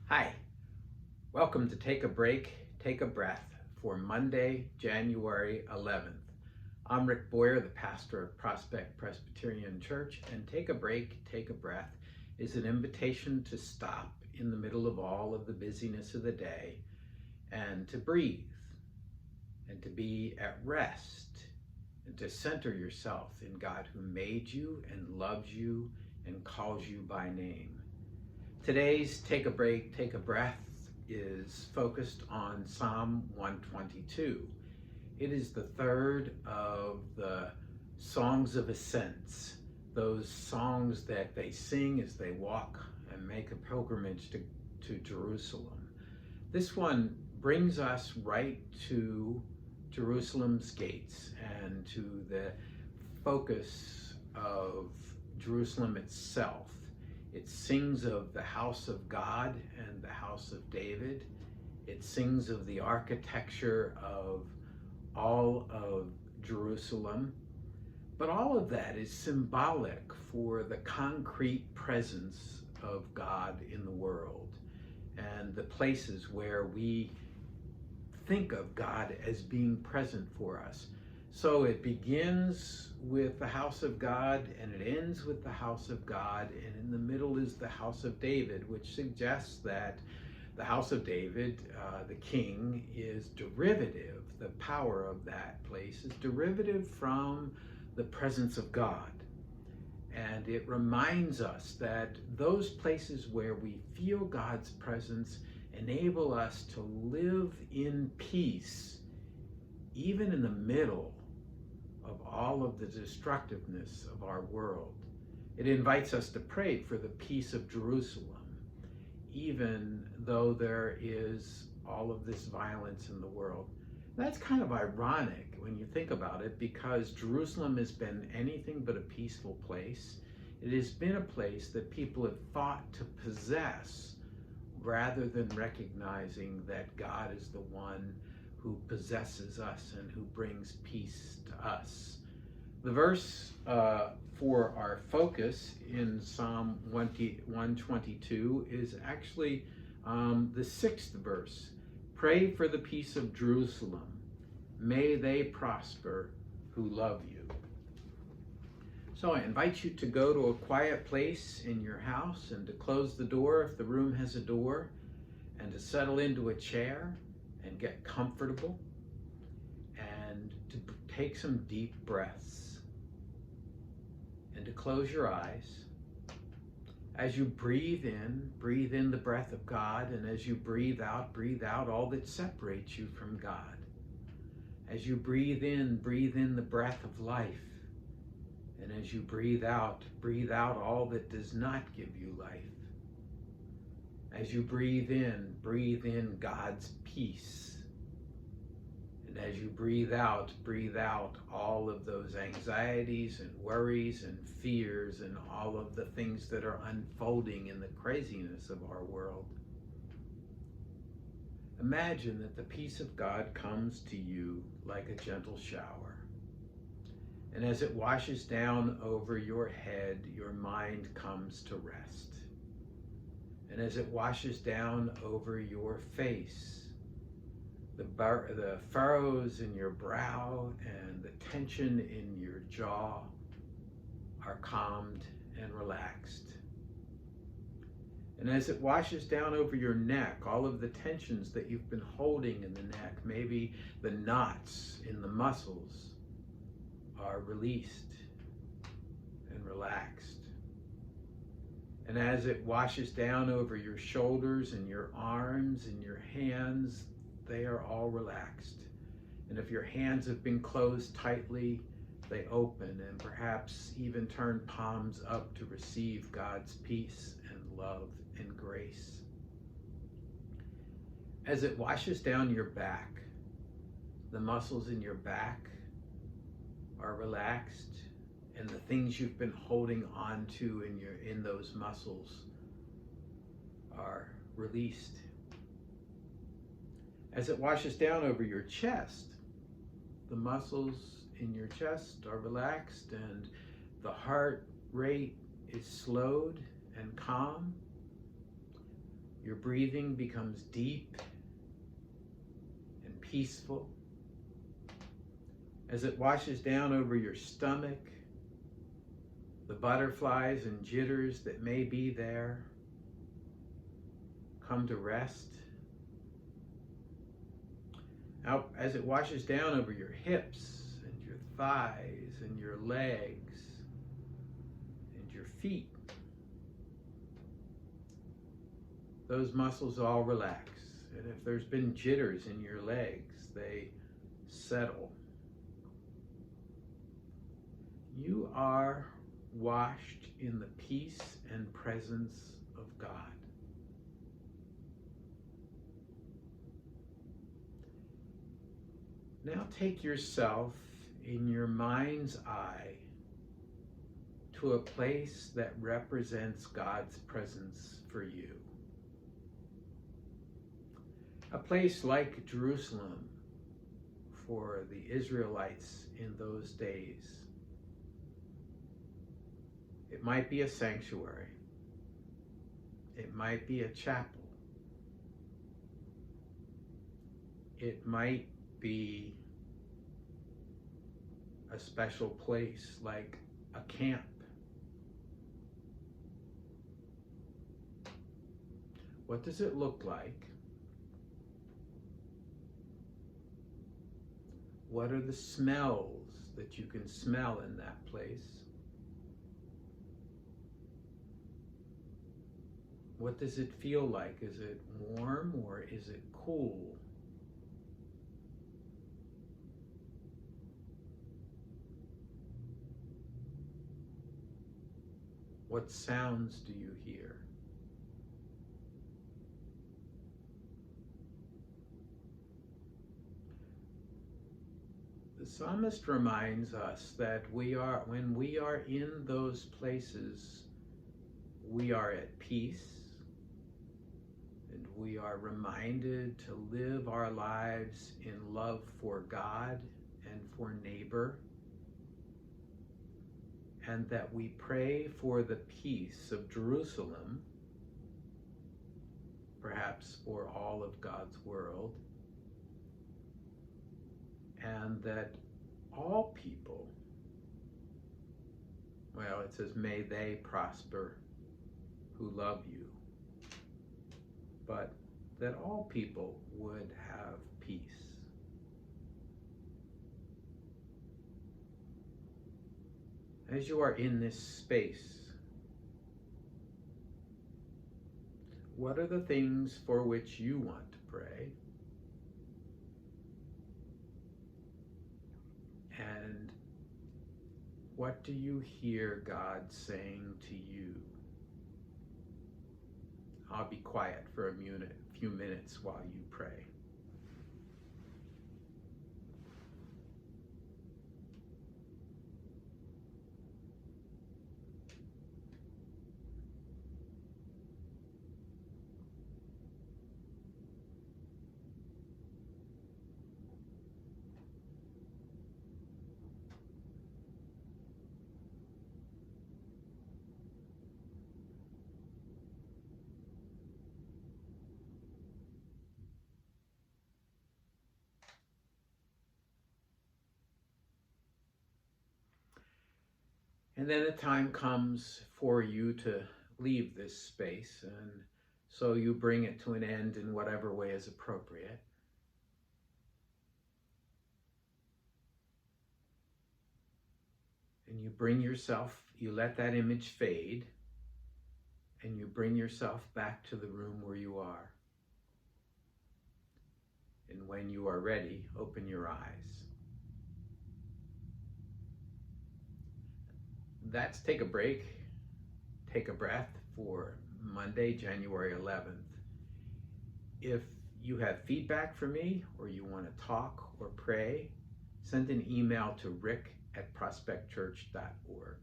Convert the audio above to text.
Hi, welcome to Take a Break, Take a Breath for Monday, January 11th. I'm Rick Boyer, the pastor of Prospect Presbyterian Church, and Take a Break, Take a Breath is an invitation to stop in the middle of all of the busyness of the day and to breathe and to be at rest and to center yourself in God who made you and loves you and calls you by name. Today's Take a Break, Take a Breath is focused on Psalm 122. It is the third of the songs of ascents, those songs that they sing as they walk and make a pilgrimage to Jerusalem. This one brings us right to Jerusalem's gates and to the focus of Jerusalem itself. It sings of the house of God and the house of David. It sings of the architecture of all of Jerusalem. But all of that is symbolic for the concrete presence of God in the world and the places where we think of God as being present for us. So it begins with the house of God and it ends with the house of God, and in the middle is the house of David, which suggests that the house of David, the king, is derivative. The power of that place is derivative from the presence of God. And it reminds us that those places where we feel God's presence enable us to live in peace, even in the middle of all of the destructiveness of our world. It invites us to pray for the peace of Jerusalem, even though there is all of this violence in the world. That's kind of ironic when you think about it, because Jerusalem has been anything but a peaceful place. It has been a place that people have fought to possess rather than recognizing that God is the one who possesses us and who brings peace to us. The verse for our focus in Psalm 122 is actually the 6th verse. Pray for the peace of Jerusalem. May they prosper who love you. So I invite you to go to a quiet place in your house and to close the door if the room has a door, and to settle into a chair and get comfortable, and to take some deep breaths, and to close your eyes. As you breathe in the breath of God, and as you breathe out all that separates you from God. As you breathe in the breath of life, and as you breathe out all that does not give you life. As you breathe in God's peace. And as you breathe out all of those anxieties and worries and fears and all of the things that are unfolding in the craziness of our world. Imagine that the peace of God comes to you like a gentle shower. And as it washes down over your head, your mind comes to rest. And as it washes down over your face, the furrows in your brow and the tension in your jaw are calmed and relaxed. And as it washes down over your neck, all of the tensions that you've been holding in the neck, maybe the knots in the muscles, are released and relaxed. And as it washes down over your shoulders and your arms and your hands, they are all relaxed. And if your hands have been closed tightly, they open and perhaps even turn palms up to receive God's peace and love and grace. As it washes down your back, the muscles in your back are relaxed, and the things you've been holding on to in those muscles are released. As it washes down over your chest, the muscles in your chest are relaxed and the heart rate is slowed and calm. Your breathing becomes deep and peaceful as it washes down over your stomach. The butterflies and jitters that may be there come to rest. Out as it washes down over your hips and your thighs and your legs and your feet. Those muscles all relax. And if there's been jitters in your legs, they settle. You are washed in the peace and presence of God. Now take yourself in your mind's eye to a place that represents God's presence for you. A place like Jerusalem for the Israelites in those days. It might be a sanctuary. It might be a chapel. It might be a special place like a camp. What does it look like? What are the smells that you can smell in that place? What does it feel like? Is it warm or is it cool? What sounds do you hear? The psalmist reminds us that when we are in those places, we are at peace, and we are reminded to live our lives in love for God and for neighbor, and that we pray for the peace of Jerusalem, perhaps for all of God's world, and that all people, well, it says, may they prosper who love you, but that all people would have peace. As you are in this space, what are the things for which you want to pray? And what do you hear God saying to you? I'll be quiet for a few minutes while you pray. And then a time comes for you to leave this space, and so you bring it to an end in whatever way is appropriate. And you let that image fade, and you bring yourself back to the room where you are. And when you are ready, open your eyes. That's Take a Break, Take a Breath for Monday, January 11th. If you have feedback for me, or you want to talk or pray, send an email to rick@prospectchurch.org.